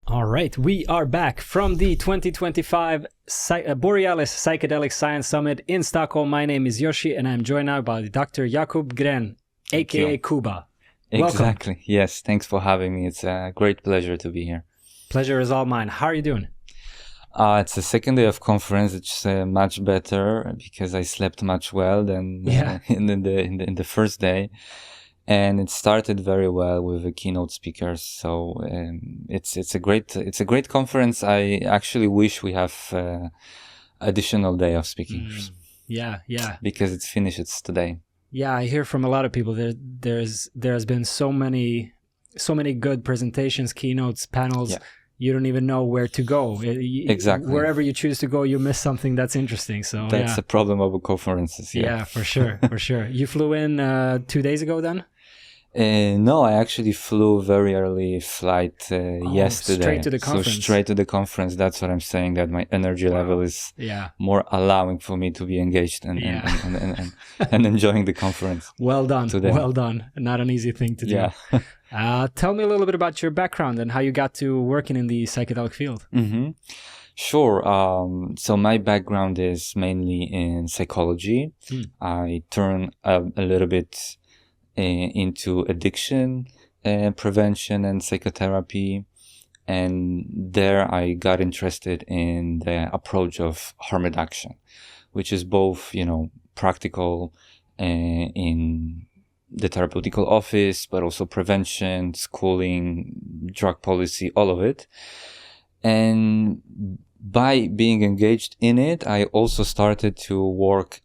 All right, we are back from the 2025 Borealis Psychedelic Science Summit in Stockholm. My name is Yoshi, and I'm joined now by Dr. Jakub Gren, aka Kuba. Exactly. Welcome. Yes, thanks for having me. It's a great pleasure to be here. Pleasure is all mine. How are you doing? It's the second day of conference. It's much better because I slept much well than in the first day, and it started very well with the keynote speakers. So it's a great conference. I actually wish we have additional day of speakers. Yeah. Because it's finished today. Yeah, I hear from a lot of people there has been so many good presentations, keynotes, panels. Yeah. You don't even know where to go. Exactly. Wherever you choose to go, you miss something that's interesting. So that's the problem of conferences. Yeah, for sure. You flew in 2 days ago then? No, I actually flew very early flight yesterday. Straight to the conference. So straight to the conference. That's what I'm saying, that my energy level is more allowing for me to be engaged and enjoying the conference. Well done. Today. Well done. Not an easy thing to do. Yeah. Tell me a little bit about your background and how you got to working in the psychedelic field. Mm-hmm. Sure. So my background is mainly in psychology. I turn a little bit into addiction prevention and psychotherapy, and there I got interested in the approach of harm reduction, which is both practical in the therapeutical office, but also prevention, schooling, drug policy, all of it. And by being engaged in it, I also started to work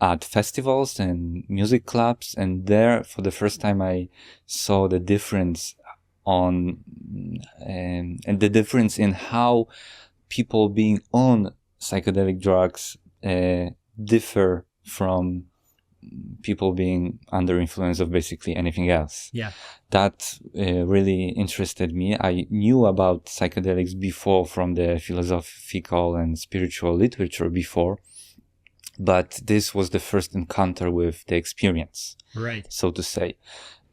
at festivals and music clubs, and there for the first time I saw the difference and the difference in how people being on psychedelic drugs differ from people being under influence of basically anything else. Yeah, that really interested me. I knew about psychedelics before from the philosophical and spiritual literature before, but this was the first encounter with the experience, right? So to say,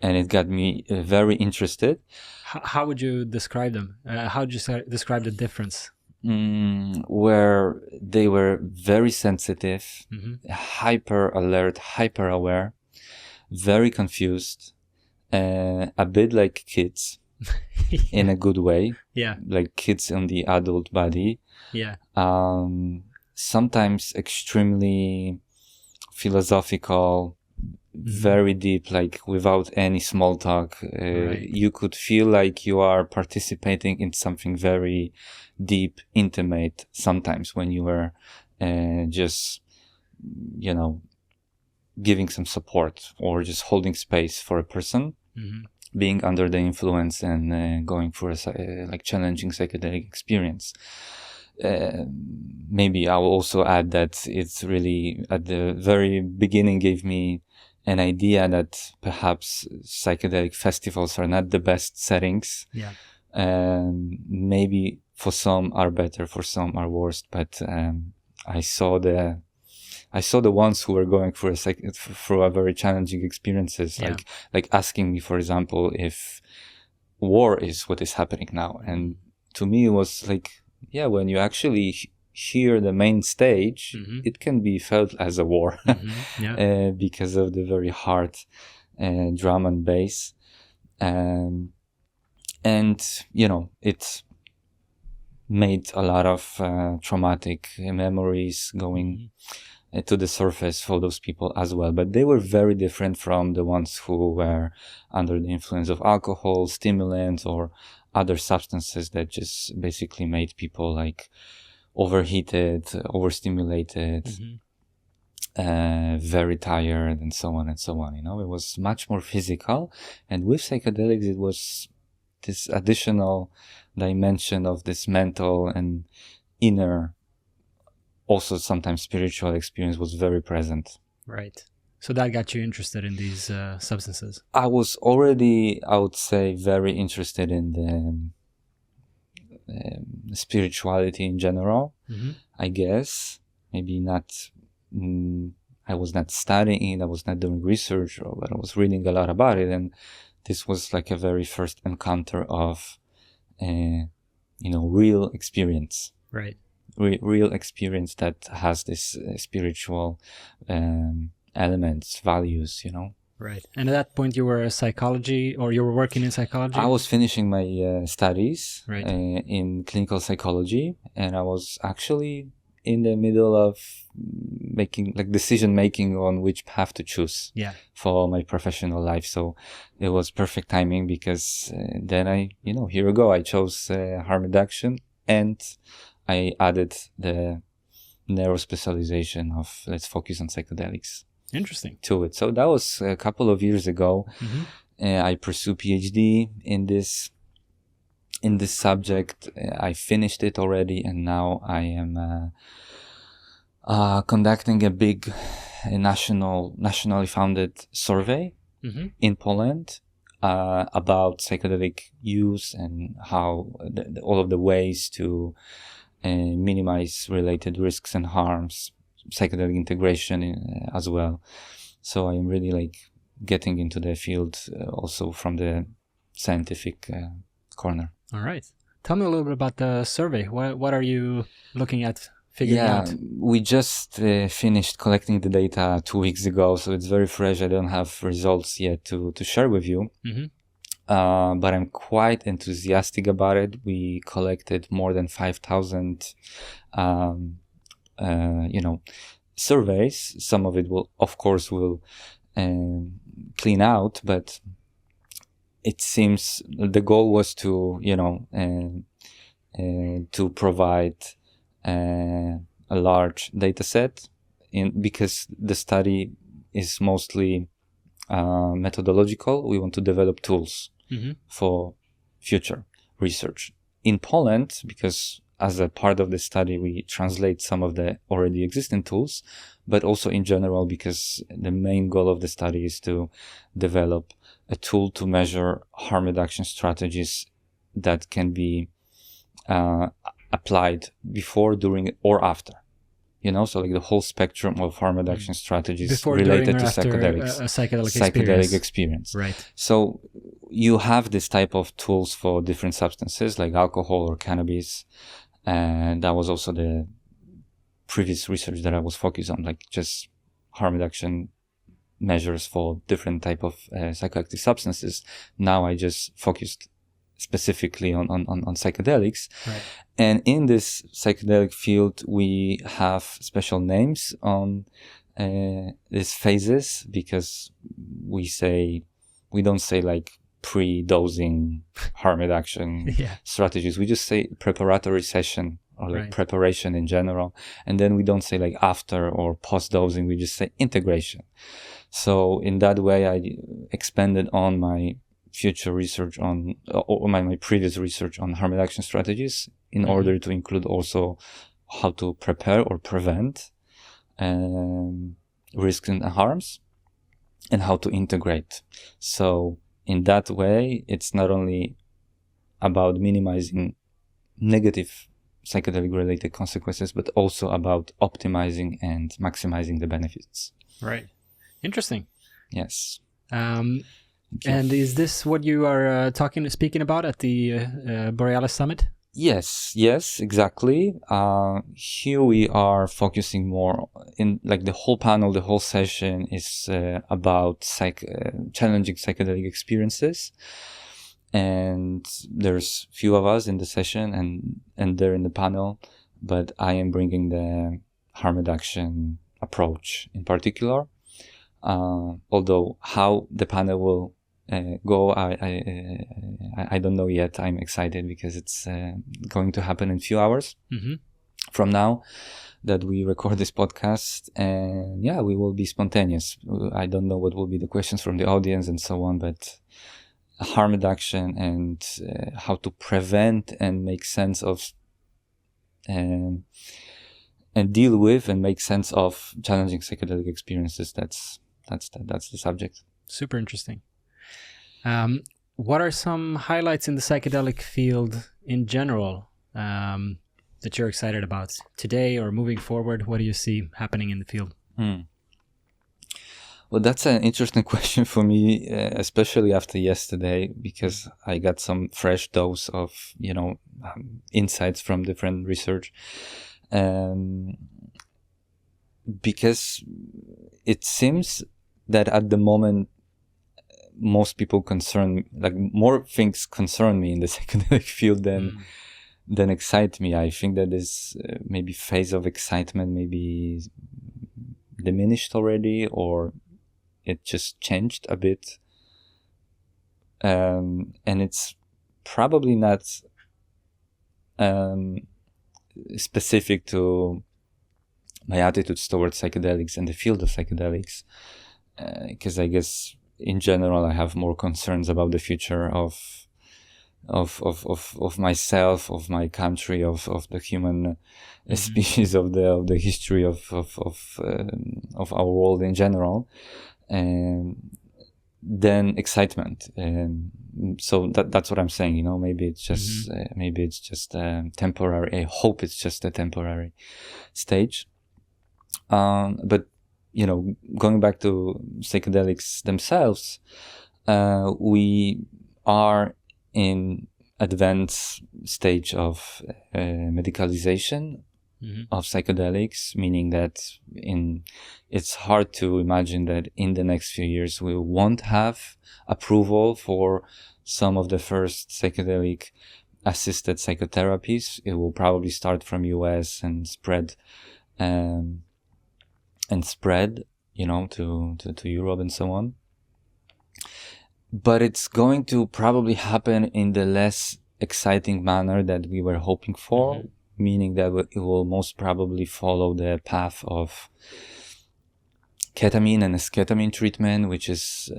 and it got me very interested. How would you describe them? How would you describe the difference? Where they were very sensitive, hyper alert, hyper aware, very confused, a bit like kids in a good way. Yeah, like kids in the adult body. Yeah. Sometimes extremely philosophical, very deep, like without any small talk. Right. You could feel like you are participating in something very deep, intimate, sometimes when you were just, giving some support or just holding space for a person being under the influence and going for a challenging psychedelic experience. Maybe I'll also add that it's really at the very beginning gave me an idea that perhaps psychedelic festivals are not the best settings. Yeah. Maybe for some are better, for some are worse, but I saw the ones who were going through a very challenging experiences, like asking me, for example, if war is what is happening now. And to me, it was like, yeah, when you actually hear the main stage, it can be felt as a war because of the very hard drum and bass. And, it made a lot of traumatic memories going to the surface for those people as well. But they were very different from the ones who were under the influence of alcohol, stimulants, or other substances that just basically made people like overheated, overstimulated, very tired, and so on and so on. It was much more physical. And with psychedelics, it was this additional dimension of this mental and inner, also sometimes spiritual experience was very present. Right. So that got you interested in these substances? I was already, I would say, very interested in the spirituality in general, I guess. Maybe not, I was not studying it, I was not doing research, but I was reading a lot about it. And this was like a very first encounter of real experience. Right. Real experience that has this spiritual elements, values, Right. And at that point, you were you were working in psychology? I was finishing my studies Right. In clinical psychology, and I was actually in the middle of decision making on which path to choose for my professional life. So it was perfect timing, because then here we go. I chose harm reduction, and I added the narrow specialization of let's focus on psychedelics. Interesting. To it. So that was a couple of years ago. I pursued PhD in this subject. I finished it already, and now I am conducting a big nationally founded survey in Poland about psychedelic use and how all of the ways to minimize related risks and harms, psychedelic integration as well. So I'm really getting into the field also from the scientific corner. All right. Tell me a little bit about the survey. What are you looking at figuring out? We just finished collecting the data 2 weeks ago, so it's very fresh. I don't have results yet to share with you. But I'm quite enthusiastic about it. We collected more than 5,000 surveys. Some of it will clean out, but it seems the goal was to provide a large data set, because the study is mostly methodological. We want to develop tools for future research in Poland, because as a part of the study, we translate some of the already existing tools, but also in general, because the main goal of the study is to develop a tool to measure harm reduction strategies that can be applied before, during, or after. So the whole spectrum of harm reduction strategies before, related to psychedelics. psychedelics. Psychedelic experience. Right. So you have this type of tools for different substances like alcohol or cannabis. And that was also the previous research that I was focused on, just harm reduction measures for different type of psychoactive substances. Now I just focused specifically on psychedelics. Right. And in this psychedelic field, we have special names on these phases, because we don't say pre-dosing harm reduction strategies. We just say preparatory session, or preparation in general. And then we don't say after or post-dosing, we just say integration. So in that way, I expanded on my future research on, or my previous research on harm reduction strategies, in order to include also how to prepare or prevent risks and harms, and how to integrate. So in that way, it's not only about minimizing negative psychedelic related consequences, but also about optimizing and maximizing the benefits. Right. Interesting. Yes. And is this what you are speaking about at the Borealis Summit? Yes, exactly. Here we are focusing more in the whole panel, the whole session is about challenging psychedelic experiences. And there's few of us in the session and they're in the panel, but I am bringing the harm reduction approach in particular. Although how the panel will go, I don't know yet. I'm excited because it's going to happen in a few hours from now that we record this podcast. And we will be spontaneous. I don't know what will be the questions from the audience and so on, but harm reduction and how to prevent and make sense of and deal with and make sense of challenging psychedelic experiences. That's the subject. Super interesting. What are some highlights in the psychedelic field in general that you're excited about today or moving forward? What do you see happening in the field? Well, that's an interesting question for me, especially after yesterday, because I got some fresh dose of, insights from different research. Because it seems that at the moment, most people more things concern me in the psychedelic field than excite me. I think that this maybe phase of excitement maybe diminished already, or it just changed a bit. And it's probably not specific to my attitudes towards psychedelics and the field of psychedelics, because I guess in general I have more concerns about the future of myself, of my country, of the human species, of the history of our world in general, than excitement. So that's what I'm saying. Maybe it's just temporary. I hope it's just a temporary stage. But going back to psychedelics themselves, we are in advanced stage of medicalization of psychedelics, meaning that it's hard to imagine that in the next few years we won't have approval for some of the first psychedelic assisted psychotherapies. It will probably start from US and spread to Europe and so on. But it's going to probably happen in the less exciting manner that we were hoping for, meaning that it will most probably follow the path of ketamine and esketamine treatment, which is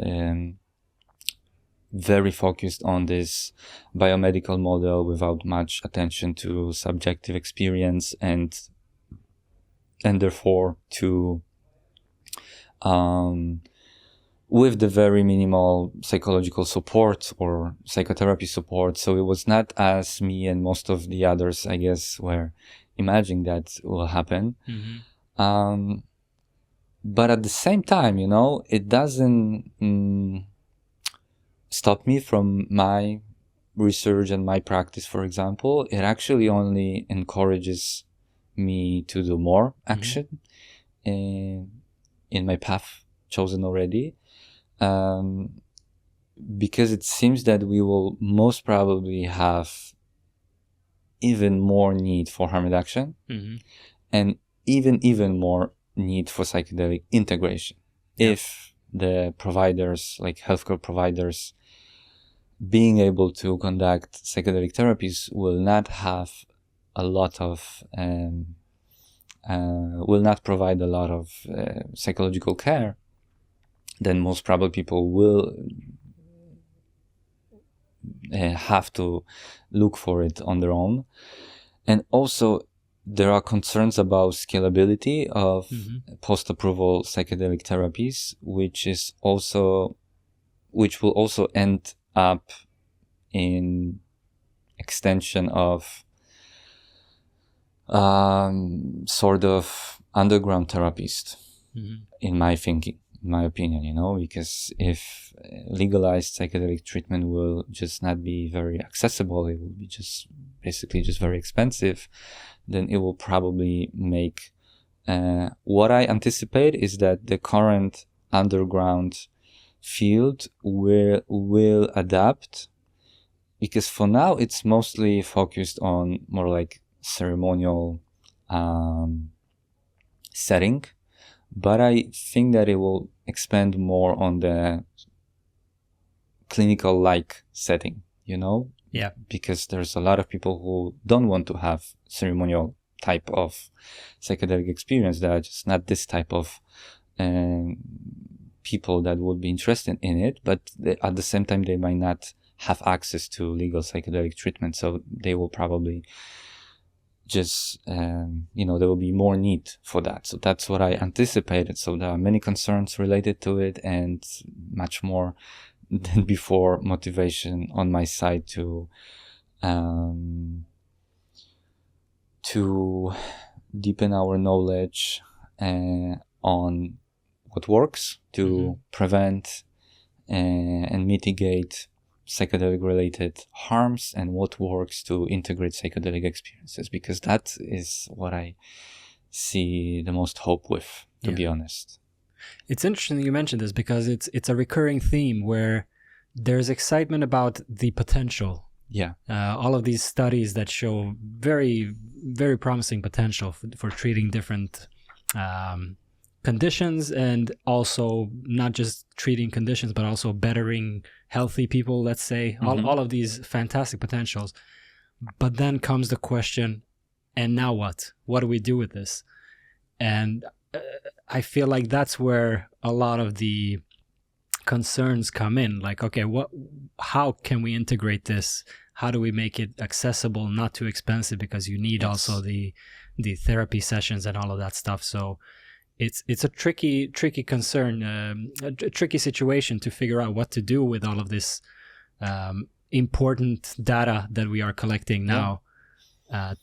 very focused on this biomedical model without much attention to subjective experience and therefore to with the very minimal psychological support or psychotherapy support. So it was not as me and most of the others, I guess, were imagining that will happen. But at the same time, it doesn't stop me from my research and my practice, for example. It actually only encourages me to do more action in my path chosen already. Because it seems that we will most probably have even more need for harm reduction and even more need for psychedelic integration. If the providers, like healthcare providers, being able to conduct psychedelic therapies will not have a lot of will not provide a lot of psychological care, then most probably people will have to look for it on their own. And also there are concerns about scalability of post-approval psychedelic therapies, which will also end up in extension of sort of underground therapies, in my thinking, in my opinion, because if legalized psychedelic treatment will just not be very accessible, it will be basically very expensive, then it will probably make what I anticipate is that the current underground field will adapt, because for now it's mostly focused on more like ceremonial setting, but I think that it will expand more on the clinical-like setting, Yeah. Because there's a lot of people who don't want to have ceremonial type of psychedelic experience. They are just not this type of people that would be interested in it, but at the same time, they might not have access to legal psychedelic treatment. So they will probably just, there will be more need for that. So that's what I anticipated. So there are many concerns related to it and much more than before motivation on my side to deepen our knowledge on what works to prevent and mitigate psychedelic related harms, and what works to integrate psychedelic experiences, because that is what I see the most hope with, to be honest. It's interesting you mentioned this, because it's a recurring theme where there's excitement about the potential. All of these studies that show very, very promising potential for treating different conditions, and also not just treating conditions, but also bettering healthy people, let's say. All of these fantastic potentials. But then comes the question, and now what? What do we do with this? And I feel like that's where a lot of the concerns come in. Like, okay, how can we integrate this? How do we make it accessible, not too expensive, because you need also the therapy sessions and all of that stuff. So it's a tricky concern, a tricky situation to figure out what to do with all of this important data that we are collecting now,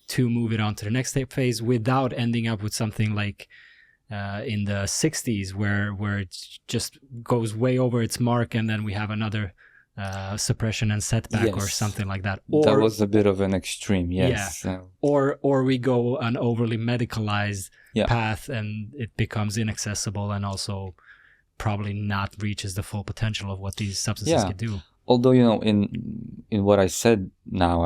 to move it on to the next phase without ending up with something like in the 60s where it just goes way over its mark, and then we have another suppression and setback or something like that. Or that was a bit of an extreme, or we go an overly medicalized path, and it becomes inaccessible, and also probably not reaches the full potential of what these substances can do. Although, in what I said now,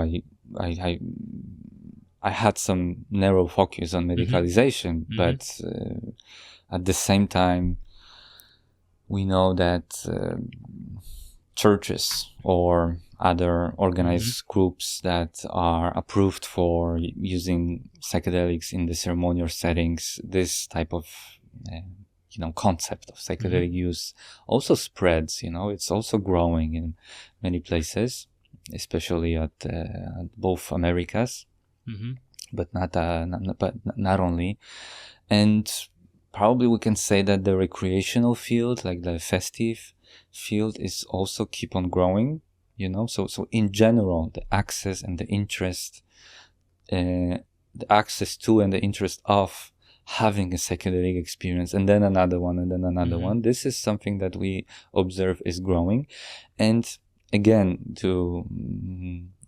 I had some narrow focus on medicalization, but at the same time, we know that churches or other organized groups that are approved for using psychedelics in the ceremonial settings, this type of concept of psychedelic use also spreads. It's also growing in many places, especially at both Americas, but not only. And probably we can say that the recreational field, like the festive field, is also keep on growing. So in general, the access and the interest, the access to and the interest of having a psychedelic experience, and then another one, and then another one. This is something that we observe is growing. And again,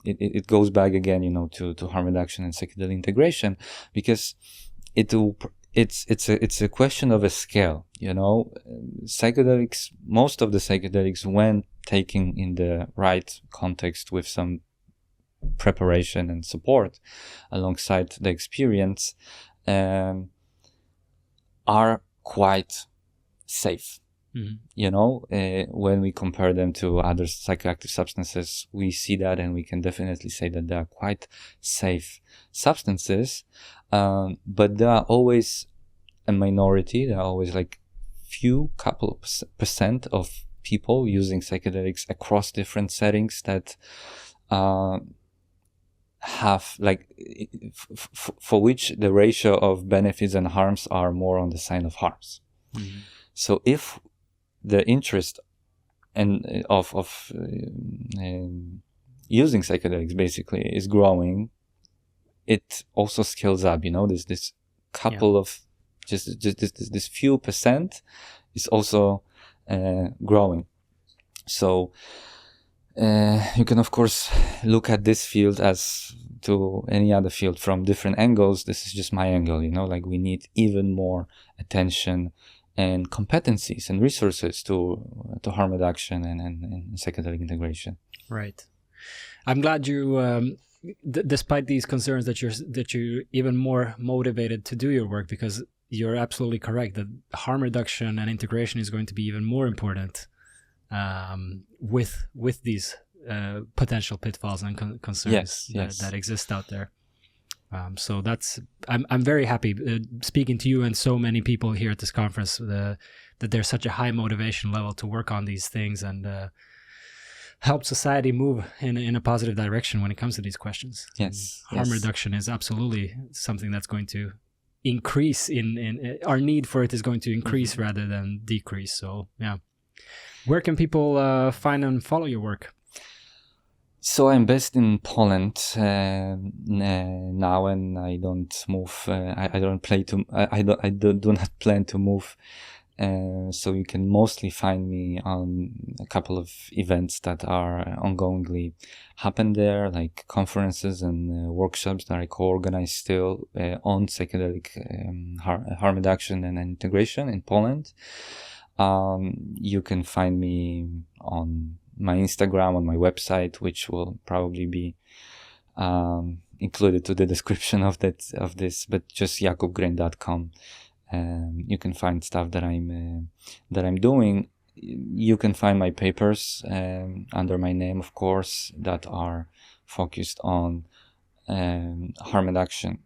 it goes back again, to harm reduction and psychedelic integration, because it's a question of a scale. Psychedelics, most of the psychedelics, when taken in the right context with some preparation and support alongside the experience, are quite safe. When we compare them to other psychoactive substances, we see that, and we can definitely say that they are quite safe substances. But there are always a minority. There are always couple of percent of people using psychedelics across different settings that have for which the ratio of benefits and harms are more on the side of harms. So if the interest of using psychedelics basically is growing, it also scales up. This couple of just this few percent is also growing. So you can of course look at this field as to any other field from different angles. This is just my angle. We need even more attention and competencies and resources to harm reduction and psychedelic integration. Right. I'm glad you, despite these concerns, that you're even more motivated to do your work, because you're absolutely correct that harm reduction and integration is going to be even more important with these potential pitfalls and concerns that exist out there. So I'm very happy speaking to you and so many people here at this conference that there's such a high motivation level to work on these things and help society move in a positive direction when it comes to these questions. Harm reduction is absolutely something that's going to increase in our need for it is going to increase rather than decrease. So where can people find and follow your work? So I'm based in Poland now, and I don't move. I do not plan to move So you can mostly find me on a couple of events that are ongoingly happen there, like conferences and workshops that I co-organize still on psychedelic harm reduction and integration in Poland. You can find me on my Instagram, on my website, which will probably be included to the description of this, but just jakubgren.com. You can find stuff that I'm doing. You can find my papers under my name, of course, that are focused on harm reduction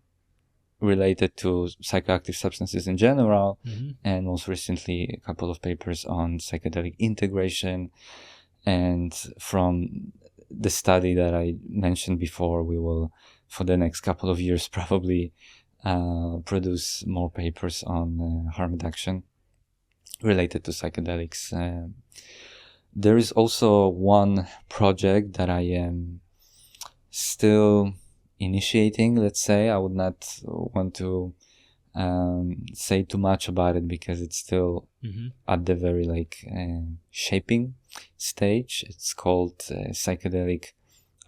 related to psychoactive substances in general, and most recently a couple of papers on psychedelic integration. And from the study that I mentioned before, we will, for the next couple of years, probably produce more papers on harm reduction related to psychedelics. There is also one project that I am still initiating, let's say. I would not want to say too much about it because it's still at the very shaping stage. It's called Psychedelic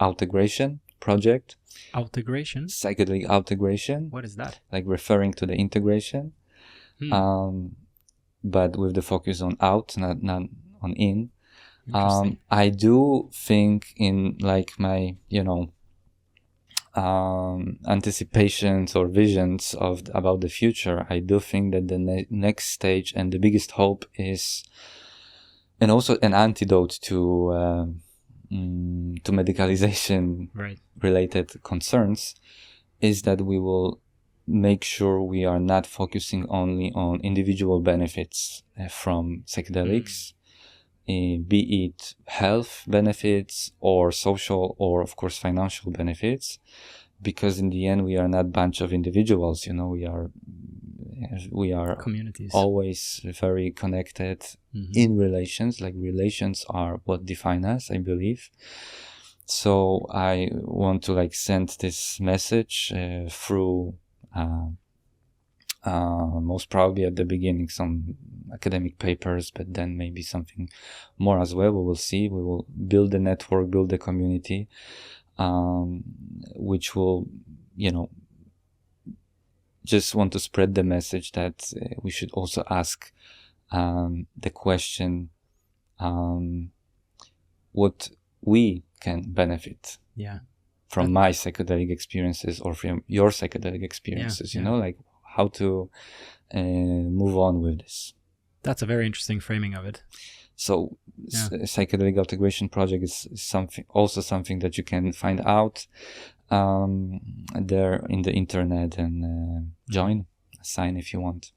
Integration Project. Psychedelic integration. What is that? Like referring to the integration, but with the focus on out, not on in. I do think in my anticipations or visions about the future, I do think that the next stage and the biggest hope is, and also an antidote to medicalization related concerns, is that we will make sure we are not focusing only on individual benefits from psychedelics, be it health benefits or social or of course financial benefits, because in the end we are not a bunch of individuals, we are communities, always very connected in relations. Like relations are what define us, I believe. So I want to send this message through most probably at the beginning some academic papers, but then maybe something more as well. We will see. We will build a network, build a community, which will, just want to spread the message that we should also ask the question, what we can benefit from my psychedelic experiences or from your psychedelic experiences, how to move on with this. That's a very interesting framing of it. So Psychedelic Integration Project is something that you can find out there in the internet and sign if you want.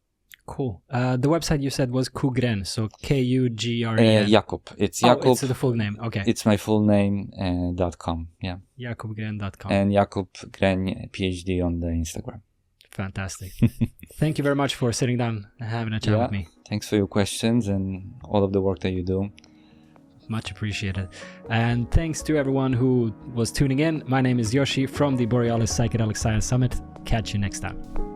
Cool. The website you said was Kugren, so Kugren. Jakub. It's Jakub. It's the full name. Okay. It's my full name .com. Yeah. JakubGren.com. And Jakub Gren PhD on the Instagram. Fantastic. Thank you very much for sitting down and having a chat with me. Thanks for your questions and all of the work that you do. Much appreciated. And thanks to everyone who was tuning in. My name is Yoshi from the Borealis Psychedelic Science Summit. Catch you next time.